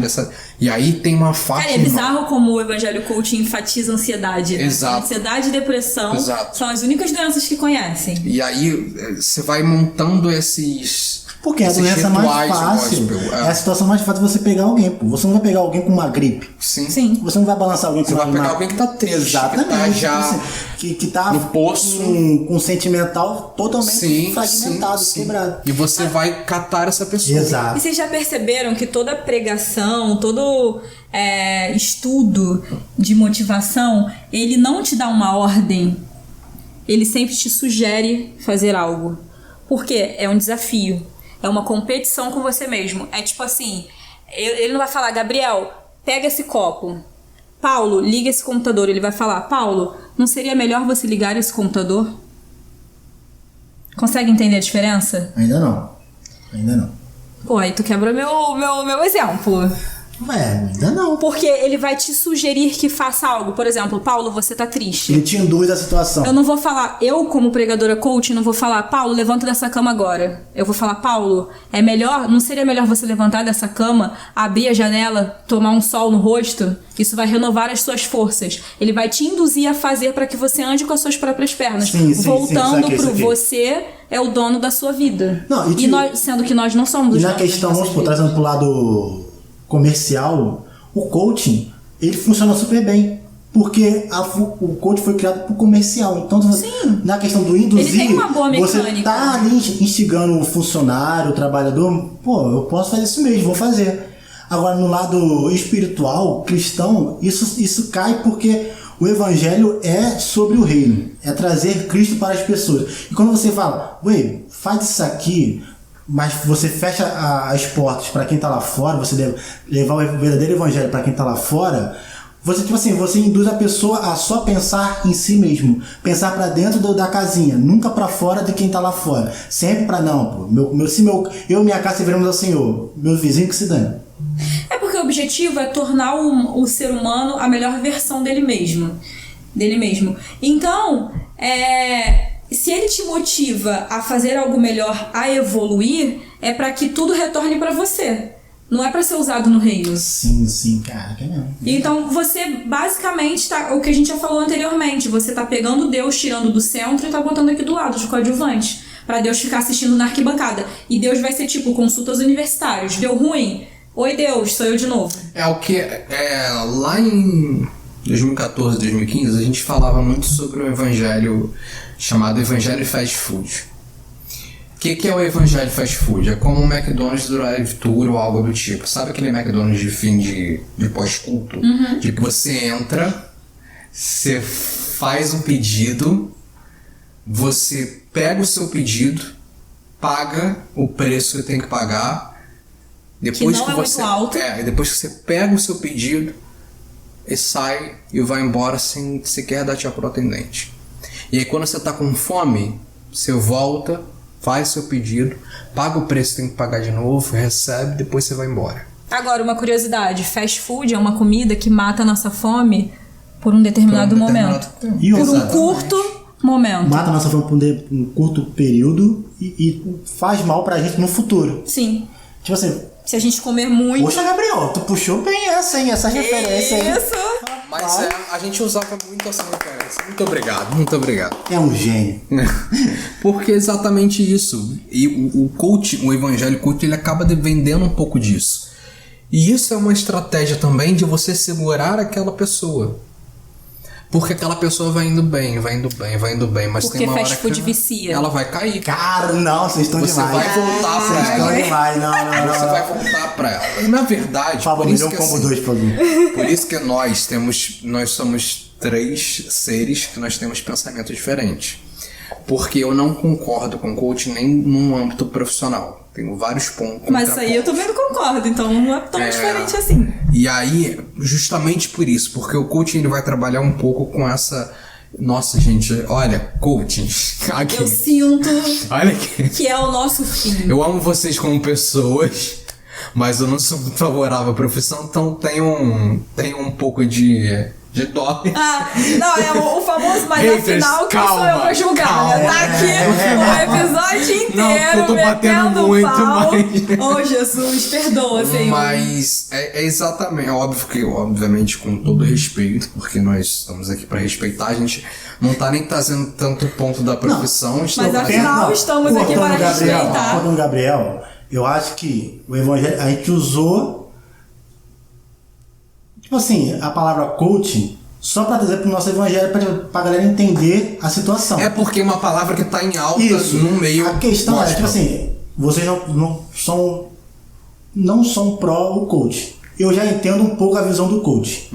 E aí tem uma faixa. Cara, é bizarro como o Evangelho Coaching enfatiza a ansiedade. Né? Exato. Ansiedade e depressão são as únicas doenças que conhecem. E aí você vai montando esses. Porque a doença mais fácil é a situação mais fácil de você pegar alguém, pô. Você não vai pegar alguém com uma gripe. Sim. Você não vai balançar alguém com uma gripe. Você vai pegar alguém que tá triste. Exatamente. Que tá já que tá no poço. Com um sentimental totalmente fragmentado, quebrado. E você vai catar essa pessoa. Exato. E vocês já perceberam que toda pregação, todo estudo de motivação, ele não te dá uma ordem. Ele sempre te sugere fazer algo. Por quê? É um desafio. É uma competição com você mesmo. É tipo assim, ele não vai falar, Gabriel, pega esse copo. Paulo, liga esse computador. Ele vai falar, Paulo, não seria melhor você ligar esse computador? Consegue entender a diferença? Ainda não. Pô, aí tu quebra meu exemplo. Ainda não. Porque ele vai te sugerir que faça algo. Por exemplo, Paulo, você tá triste. Ele te induz a situação. Eu não vou falar, eu como pregadora coach, não vou falar, Paulo, levanta dessa cama agora. Eu vou falar, Paulo, não seria melhor você levantar dessa cama, abrir a janela, tomar um sol no rosto? Isso vai renovar as suas forças. Ele vai te induzir a fazer para que você ande com as suas próprias pernas. Voltando pro você é o dono da sua vida. Não, sendo que nós não somos os donos. E na questão, vamos trazendo pro lado comercial, o coaching, ele funciona super bem. Porque o coach foi criado pro comercial. Então, na questão do induzir, ele tem uma boa mecânica. Você tá ali instigando o funcionário, o trabalhador, pô, eu posso fazer isso mesmo, vou fazer. Agora, no lado espiritual, cristão, isso cai porque o evangelho é sobre o reino. É trazer Cristo para as pessoas. E quando você fala, faz isso aqui, mas você fecha as portas para quem está lá fora, você deve levar o verdadeiro evangelho para quem está lá fora, você induz a pessoa a só pensar em si mesmo, pensar para dentro da casinha, nunca para fora de quem está lá fora, sempre para não, pô, eu e minha casa serviremos ao Senhor, meu vizinho que se dane. É porque o objetivo é tornar o ser humano a melhor versão dele mesmo. Então, se ele te motiva a fazer algo melhor, a evoluir, é para que tudo retorne para você. Não é para ser usado no reino. Sim, cara, que mesmo. Então, você basicamente o que a gente já falou anteriormente, você tá pegando Deus, tirando do centro e tá botando aqui do lado, de coadjuvante, para Deus ficar assistindo na arquibancada. E Deus vai ser tipo consultas universitárias. Deu ruim? Oi, Deus, sou eu de novo. Lá em 2014, 2015, a gente falava muito sobre um evangelho chamado Evangelho Fast Food. O que é o Evangelho Fast Food? É como um McDonald's do drive-thru ou algo do tipo. Sabe aquele McDonald's de fim de pós-culto? Uhum. De que você entra, você faz um pedido, você pega o seu pedido, paga o preço que tem que pagar. Depois que não é muito alto. Depois que você pega o seu pedido e sai e vai embora sem sequer dar tchau pro atendente. E aí quando você tá com fome, você volta, faz seu pedido, paga o preço que tem que pagar de novo, recebe, depois você vai embora. Agora, uma curiosidade, fast food é uma comida que mata a nossa fome por um determinado momento. Por um curto momento. Mata a nossa fome por um curto período e faz mal pra gente no futuro. Sim. Tipo assim, se a gente comer muito... Poxa, Gabriel, tu puxou bem essa referência aí. Isso! Mas a gente usava muito essa referência. Muito obrigado. É um gênio. Porque é exatamente isso. E o evangelho coach, ele acaba vendendo um pouco disso. E isso é uma estratégia também de você segurar aquela pessoa. Porque aquela pessoa vai indo bem, mas Porque tem uma hora fast food que vicia. ela vai cair. Cara, não, vocês estão Você demais. vai voltar pra Vocês estão ela. demais, não. Você vai voltar pra ela. E, na verdade, Por favor, por me isso dê um que combo assim, 2 pra mim. por isso que nós somos 3 seres que nós temos pensamentos diferentes. Porque eu não concordo com coaching nem num âmbito profissional. Tenho vários pontos. Mas isso aí eu também não concordo, então não é tão diferente assim. E aí, justamente por isso, porque o coaching ele vai trabalhar um pouco com essa... Nossa, gente, olha, coaching. Aqui. Eu sinto Olha aqui. que é o nosso fim. Eu amo vocês como pessoas, mas eu não sou muito favorável à profissão, então tenho um pouco de dó. Ah, não, é o famoso, mas Haters, afinal quem sou eu calma, pra julgar, calma. né? Tá aqui o episódio inteiro eu tô batendo metendo muito, pau. mas- Oh, Jesus, perdoa, Senhor. Mas é exatamente, é óbvio que, obviamente, com todo respeito, porque nós estamos aqui pra respeitar, a gente não tá nem trazendo tanto ponto da profissão. Mas afinal, estamos aqui para respeitar. Cortando o Gabriel, eu acho que o evangelho, a gente usou, tipo assim, a palavra coaching só para trazer pro nosso evangelho pra galera entender a situação. É porque é uma palavra que tá em alta Isso. no meio. A questão é, gospel. tipo assim, vocês não são pró o coach. Eu já entendo um pouco a visão do coach.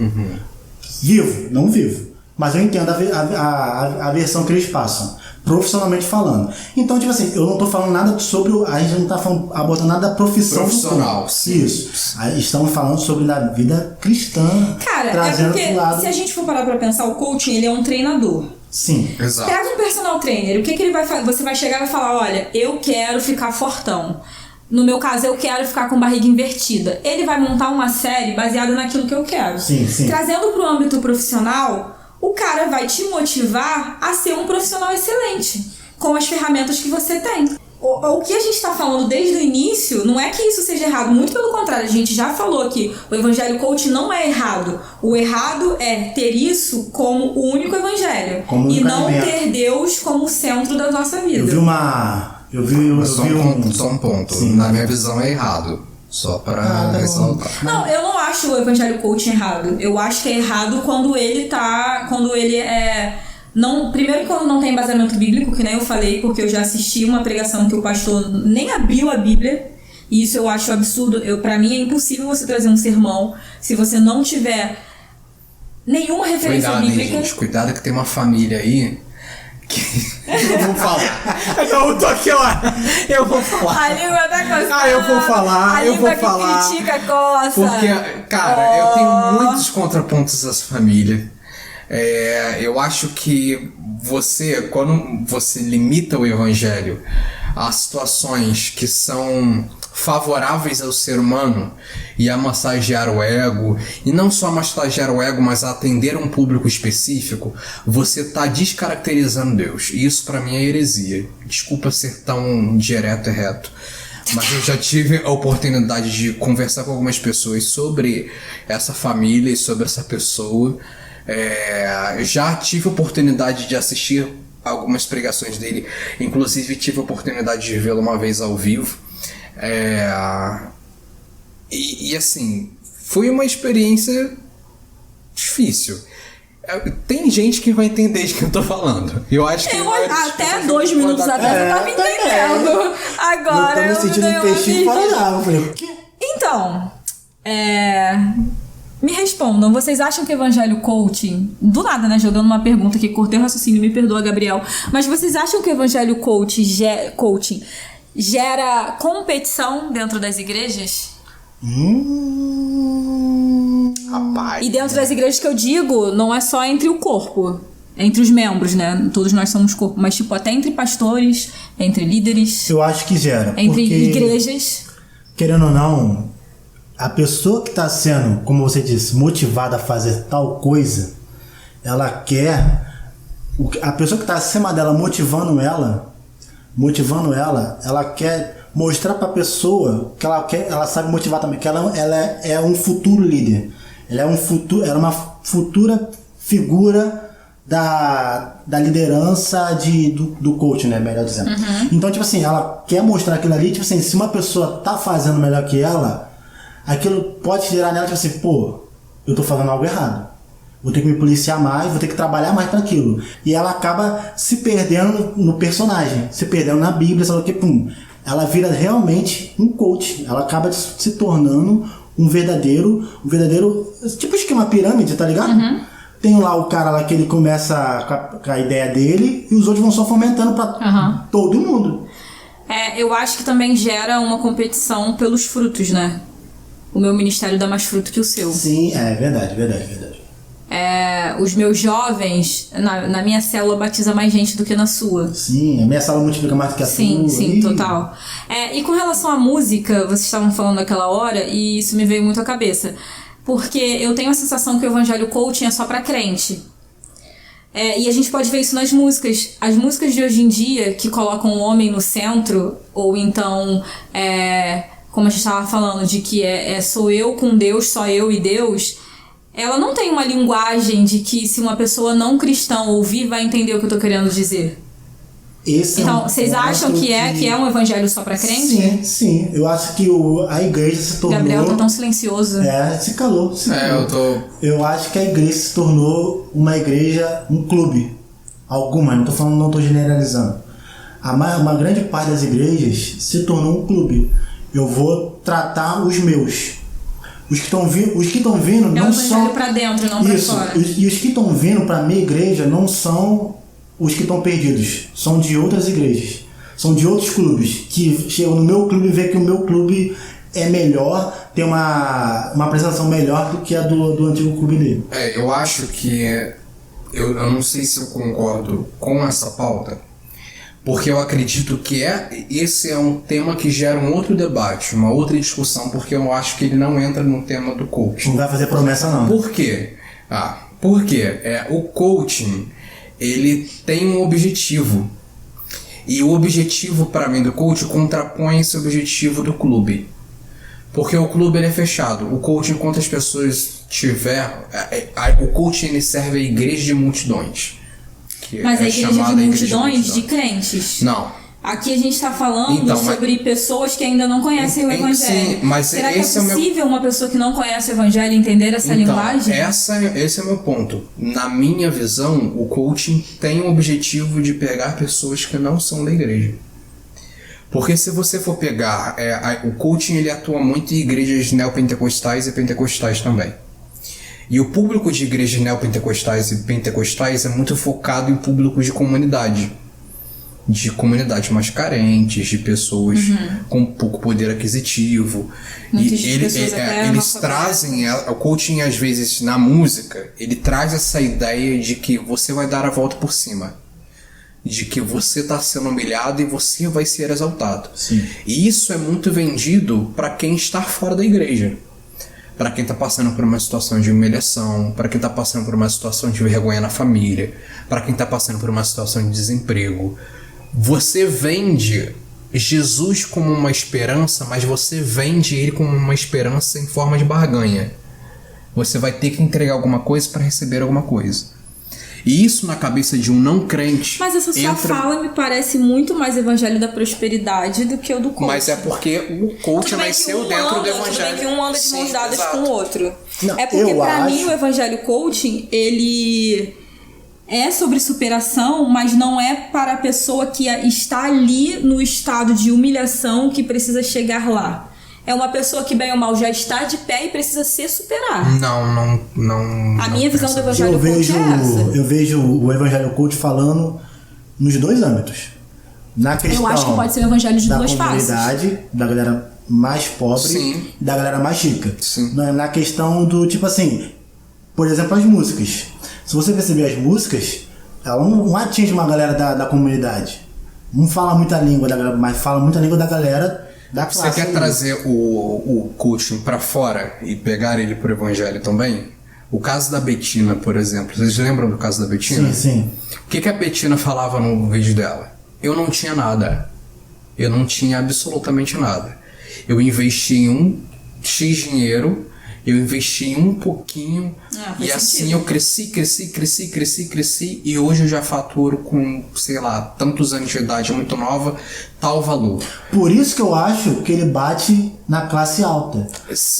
Vivo, não vivo. Mas eu entendo a versão que eles passam, profissionalmente falando. Então, tipo assim, eu não tô falando nada sobre a gente não tá abordando nada da profissão Profissional, do coach. sim. Isso. Aí estamos falando sobre a vida cristã. Cara, é trazendo porque pro lado. se a gente for parar pra pensar, o coaching, ele é um treinador. Sim. Exato. Pega um personal trainer, o que ele vai fazer? Você vai chegar e vai falar, olha, eu quero ficar fortão. No meu caso, eu quero ficar com barriga invertida. Ele vai montar uma série baseada naquilo que eu quero. Sim, sim. Trazendo pro âmbito profissional, o cara vai te motivar a ser um profissional excelente, com as ferramentas que você tem. O que a gente está falando desde o início não é que isso seja errado, muito pelo contrário, a gente já falou que o evangelho coaching não é errado. O errado é ter isso como o único evangelho Como e único não alimento. ter Deus como o centro da nossa vida. Eu vi Só um ponto. Sim. Na minha visão é errado. Só pra tá bom. ressaltar. Não, eu não acho o evangelho coaching errado. Eu acho que é errado quando ele é... Não, primeiro quando não tem embasamento bíblico, que nem eu falei, porque eu já assisti uma pregação que o pastor nem abriu a Bíblia, e isso eu acho absurdo. Pra mim é impossível você trazer um sermão se você não tiver nenhuma referência Cuidado, hein, bíblica. gente. Cuidado que tem uma família aí que... Eu vou falar. Eu tô aqui, ó. Eu vou falar. A língua tá coçando. Ah, eu vou falar, A eu língua vou falar. que critica coça. Porque, cara, eu tenho muitos contrapontos a essa família. Eu acho que quando você limita o evangelho a situações que são favoráveis ao ser humano e a massagear o ego, e não só massagear o ego, mas a atender a um público específico, você está descaracterizando Deus. E isso pra mim é heresia. Desculpa ser tão direto e reto, mas eu já tive a oportunidade de conversar com algumas pessoas sobre essa família e sobre essa pessoa. Já tive a oportunidade de assistir algumas pregações dele, inclusive tive a oportunidade de vê-lo uma vez ao vivo. E assim, foi uma experiência difícil. Tem gente que vai entender de que eu tô falando. Eu acho que Até 2 minutos atrás eu tava entendendo. Agora eu tô me sentindo um peixinho fora d'água. Eu falei, o quê? Então, me respondam, vocês acham que evangelho coaching, do nada, né, jogando uma pergunta que cortei o raciocínio, me perdoa, Gabriel, mas vocês acham que o evangelho coaching gera competição dentro das igrejas? Rapaz. E dentro das igrejas que eu digo, não é só entre o corpo, entre os membros, né? Todos nós somos corpo, mas tipo, até entre pastores, entre líderes, Eu acho que gera. entre porque, igrejas. querendo ou não, a pessoa que está sendo, como você disse, motivada a fazer tal coisa, ela quer... A pessoa que está acima dela motivando ela, ela quer mostrar para a pessoa que ela sabe motivar também, que ela é um futuro líder. Ela é uma futura figura da liderança do coach, né? Melhor dizendo. Então, tipo assim, ela quer mostrar aquilo ali, tipo assim, se uma pessoa tá fazendo melhor que ela, aquilo pode gerar nela, tipo assim, pô, eu tô fazendo algo errado. vou ter que me policiar mais, vou ter que trabalhar mais para aquilo. E ela acaba se perdendo no personagem, se perdendo na Bíblia, sabe o que? Pum. Ela vira realmente um coach. Ela acaba se tornando um verdadeiro tipo esquema pirâmide, tá ligado? Uhum. Tem lá o cara lá que ele começa com a ideia dele e os outros vão só fomentando pra todo mundo. Eu acho que também gera uma competição pelos frutos, né? O meu ministério dá mais fruto que o seu. Sim, é verdade. Os meus jovens, na minha célula batiza mais gente do que na sua. Sim, a minha sala multiplica mais do que a sua. Sim, total. E com relação à música, vocês estavam falando naquela hora e isso me veio muito à cabeça. Porque eu tenho a sensação que o evangelho coaching é só pra crente. E a gente pode ver isso nas músicas. As músicas de hoje em dia, que colocam o homem no centro, ou então, como a gente estava falando, de que sou eu com Deus, só eu e Deus, ela não tem uma linguagem de que se uma pessoa não cristã ouvir, vai entender o que eu tô querendo dizer. Então, vocês acham que é um evangelho só pra crente? Sim. Eu acho que a igreja se tornou... Gabriel tá tão silencioso. Se calou. Eu acho que a igreja se tornou uma igreja, um clube. Algumas, não tô generalizando. Uma grande parte das igrejas se tornou um clube. Eu vou tratar os meus. Os que estão vindo não são... pra dentro, não pra fora. E os que estão vindo pra minha igreja não são... os que estão perdidos, são de outras igrejas, são de outros clubes, que chegam no meu clube e vê que o meu clube é melhor, tem uma apresentação melhor do que a do antigo clube dele. Eu acho que, eu não sei se eu concordo com essa pauta, porque eu acredito que esse é um tema que gera um outro debate, uma outra discussão, porque eu acho que ele não entra no tema do coaching. Não vai fazer promessa não. Por quê? Porque o coaching... ele tem um objetivo. E o objetivo, para mim, do coach contrapõe esse objetivo do clube. Porque o clube ele é fechado. O coach, enquanto as pessoas tiver... o coach ele serve a igreja de multidões. Mas a igreja de multidões de crentes? Não. Aqui a gente está falando sobre pessoas que ainda não conhecem o evangelho. Sim, mas será que é possível uma pessoa que não conhece o evangelho entender essa linguagem? Esse é o meu ponto. Na minha visão, o coaching tem o objetivo de pegar pessoas que não são da igreja. Porque se você for pegar... o coaching ele atua muito em igrejas neopentecostais e pentecostais também. E o público de igrejas neopentecostais e pentecostais é muito focado em públicos de comunidades mais carentes, de pessoas com pouco poder aquisitivo. Eles trazem o coaching, às vezes, na música, ele traz essa ideia de que você vai dar a volta por cima, de que você está sendo humilhado e você vai ser exaltado. Sim. E isso é muito vendido para quem está fora da igreja, para quem está passando por uma situação de humilhação, para quem está passando por uma situação de vergonha na família, para quem está passando por uma situação de desemprego. Você vende Jesus como uma esperança, mas você vende ele como uma esperança em forma de barganha. Você vai ter que entregar alguma coisa para receber alguma coisa. E isso na cabeça de um não crente... Mas essa sua fala me parece muito mais evangelho da prosperidade do que o do coach. Mas é porque o coach nasceu dentro do evangelho. Tudo bem que um anda de mãos dadas com o outro. Não, porque pra mim o evangelho coaching, ele... é sobre superação, mas não é para a pessoa que está ali no estado de humilhação que precisa chegar lá. É uma pessoa que, bem ou mal, já está de pé e precisa se superar. Não. A minha visão do evangelho coach é essa. Eu vejo o evangelho coach falando nos dois âmbitos. Na questão eu acho que pode ser um evangelho de duas faces. Da comunidade, da galera mais pobre, sim, e da galera mais rica. Sim. Na questão do, tipo assim, por exemplo, as músicas. Se você perceber as músicas, ela não atinge uma galera da comunidade. Não fala muita língua da galera, mas fala muita língua da galera da classe. Você quer trazer o coaching pra fora e pegar ele pro evangelho também? O caso da Betina, por exemplo. Vocês lembram do caso da Betina? Sim. O que a Betina falava no vídeo dela? Eu não tinha nada. Eu não tinha absolutamente nada. Eu investi em um X dinheiro... eu investi um pouquinho e assim eu cresci e hoje eu já faturo com, sei lá, tantos anos de idade, muito nova, tal valor. Por isso que eu acho que ele bate na classe alta.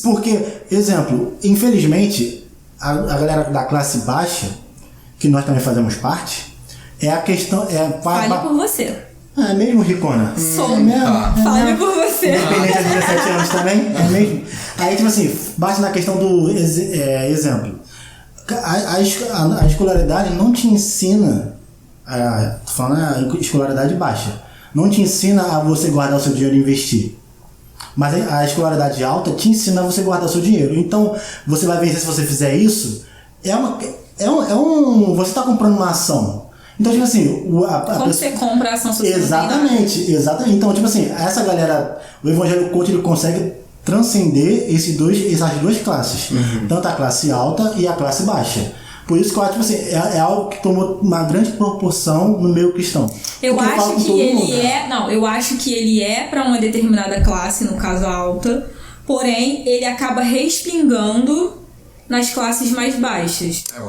Porque, exemplo, infelizmente, a galera da classe baixa, que nós também fazemos parte, é a questão... Fale por você. É mesmo, Ricona? Sou. É mesmo? Fale por você. Independente de 17 anos também? É mesmo? Aí, tipo assim, bate na questão do exemplo. A escolaridade não te ensina, tô falando a escolaridade baixa, não te ensina a você guardar o seu dinheiro e investir. Mas a escolaridade alta te ensina a você guardar o seu dinheiro. Então, você vai vencer se você fizer isso. Você está comprando uma ação. Então, tipo assim... Como você compra a ação social? Exatamente. Então, tipo assim, essa galera... O Evangelho Coach, ele consegue transcender essas duas classes. Tanto a classe alta e a classe baixa. Por isso que eu acho, tipo assim, é algo que tomou uma grande proporção no meio cristão. Eu acho que ele é para uma determinada classe, no caso a alta, porém ele acaba respingando nas classes mais baixas. Eu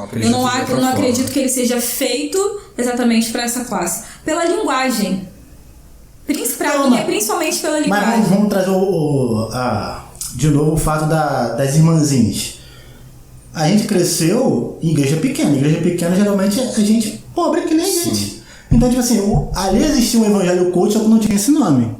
não acredito que ele seja feito exatamente para essa classe. Pela linguagem. Pra mim é principalmente pela linguagem. Mas vamos trazer de novo o fato das irmãzinhas. A gente cresceu em igreja pequena. Igreja pequena geralmente é gente pobre que nem a gente. Então, tipo assim, ali existia um evangelho coach, só que não tinha esse nome.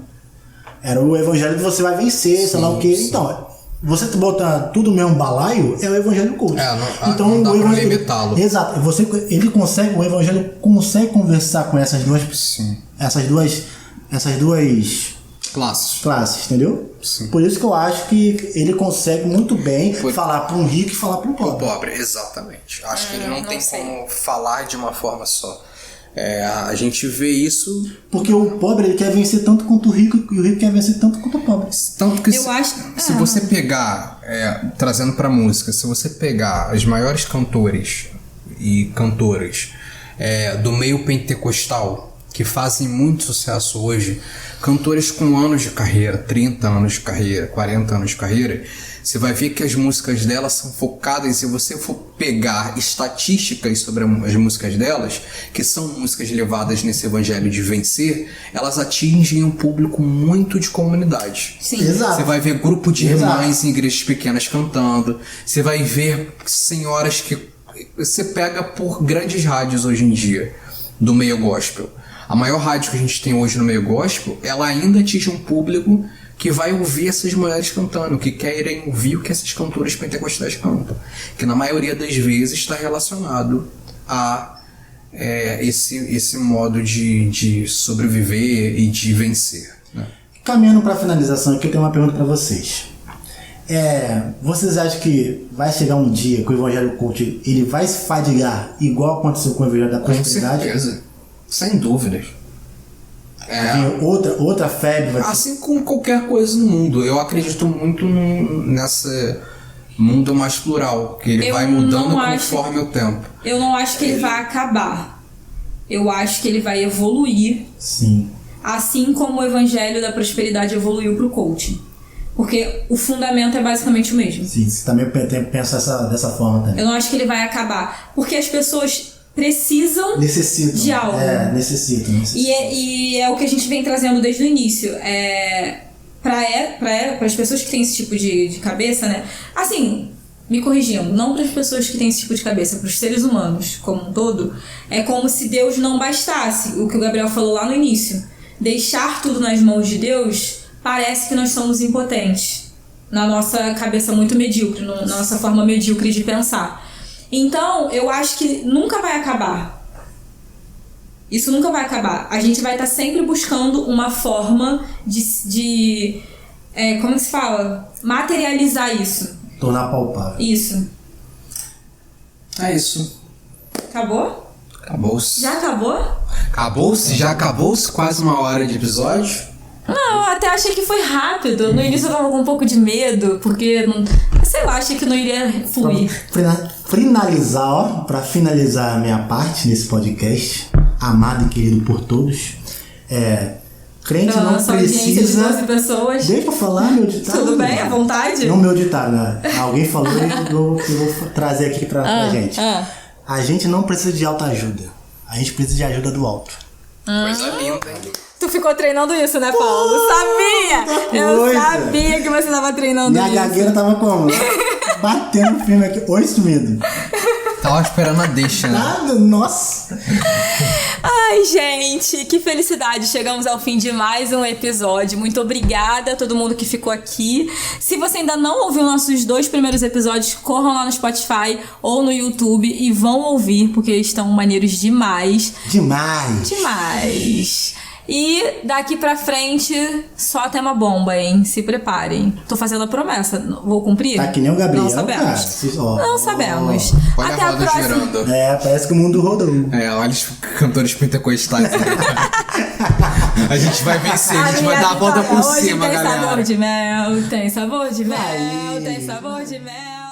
Era o evangelho que você vai vencer, sei lá o quê. Então, você botar tudo no mesmo balaio é o evangelho coach. Então, não dá pra limitá-lo. Exato. O evangelho consegue conversar com essas duas classes, entendeu? Sim. Por isso que eu acho que ele consegue muito bem falar para um rico e falar para um pobre. Exatamente. Acho que ele não tem como falar de uma forma só. A gente vê isso... Porque o pobre ele quer vencer tanto quanto o rico e o rico quer vencer tanto quanto o pobre. Tanto que se você pegar, trazendo pra música, se você pegar as maiores cantores e cantoras do meio pentecostal, que fazem muito sucesso hoje, cantores com anos de carreira, 30 anos de carreira, 40 anos de carreira, você vai ver que as músicas delas são focadas, se você for pegar estatísticas sobre as músicas delas, que são músicas levadas nesse evangelho de vencer, elas atingem um público muito de comunidade. Sim. Exato. Você vai ver grupo de irmãs em igrejas pequenas cantando, você vai ver senhoras que você pega por grandes rádios hoje em dia, do meio gospel. A maior rádio que a gente tem hoje no meio gospel, ela ainda atinge um público que vai ouvir essas mulheres cantando, que querem ouvir o que essas cantoras pentecostais cantam, que na maioria das vezes está relacionado a esse modo de sobreviver e de vencer, né? Caminhando para a finalização aqui, eu tenho uma pergunta para vocês. Vocês acham que vai chegar um dia que o Evangelho Coach ele vai se fadigar igual aconteceu com o Evangelho da Prosperidade? Com certeza. Sem dúvidas. Outra febre vai assim como qualquer coisa no mundo. Eu acredito muito nesse mundo mais plural, que ele vai mudando conforme o tempo. Eu não acho que ele vai acabar. Eu acho que ele vai evoluir. Sim. Assim como o Evangelho da Prosperidade evoluiu para o coaching. Porque o fundamento é basicamente o mesmo. Sim, você também pensa dessa forma também. Eu não acho que ele vai acabar. Porque as pessoas necessitam de algo. Necessitam. E é o que a gente vem trazendo desde o início. Para as pessoas que têm esse tipo de cabeça, né? Assim, me corrigindo, não para as pessoas que têm esse tipo de cabeça, para os seres humanos como um todo, é como se Deus não bastasse. O que o Gabriel falou lá no início. Deixar tudo nas mãos de Deus, parece que nós somos impotentes. Na nossa cabeça muito medíocre, na nossa forma medíocre de pensar. Então, eu acho que nunca vai acabar. Isso nunca vai acabar. A gente vai estar sempre buscando uma forma de como se fala? Materializar isso. Tornar palpável. Isso. É isso. Acabou? Acabou-se. Já acabou? Acabou-se? Já acabou-se? Quase uma hora de episódio? Não, eu até achei que foi rápido. No início eu tava com um pouco de medo, porque, sei lá, achei que não iria fluir. Pra finalizar a minha parte nesse podcast, amado e querido por todos, crente não precisa... De 12 pessoas. Deixa eu falar meu ditado. Tudo bem, à vontade? Não meu ditado, né? Alguém falou e eu vou trazer aqui pra gente. A gente não precisa de autoajuda. A gente precisa de ajuda do alto. Coisa linda, hein? Tu ficou treinando isso, né, Paulo? Sabia! Eu sabia que você tava treinando isso. Minha gagueira tava como? batendo firme aqui. Oi, sumido. Tava esperando a deixa, né? Nada, nossa. Ai, gente, que felicidade. Chegamos ao fim de mais um episódio. Muito obrigada a todo mundo que ficou aqui. Se você ainda não ouviu nossos 2 primeiros episódios, corram lá no Spotify ou no YouTube e vão ouvir, porque estão maneiros demais. Demais. E daqui pra frente, só tema bomba, hein? Se preparem. Tô fazendo a promessa. Vou cumprir? Tá que nem o Gabriel, Não sabemos. cara. Não sabemos. Olha Até a a roda próxima. girando. Parece que o mundo rodou. Olha os cantores pentecostais. A gente vai vencer, a gente vai dar a volta por cima, galera. Tem sabor de mel, tem sabor de mel, tem sabor de mel.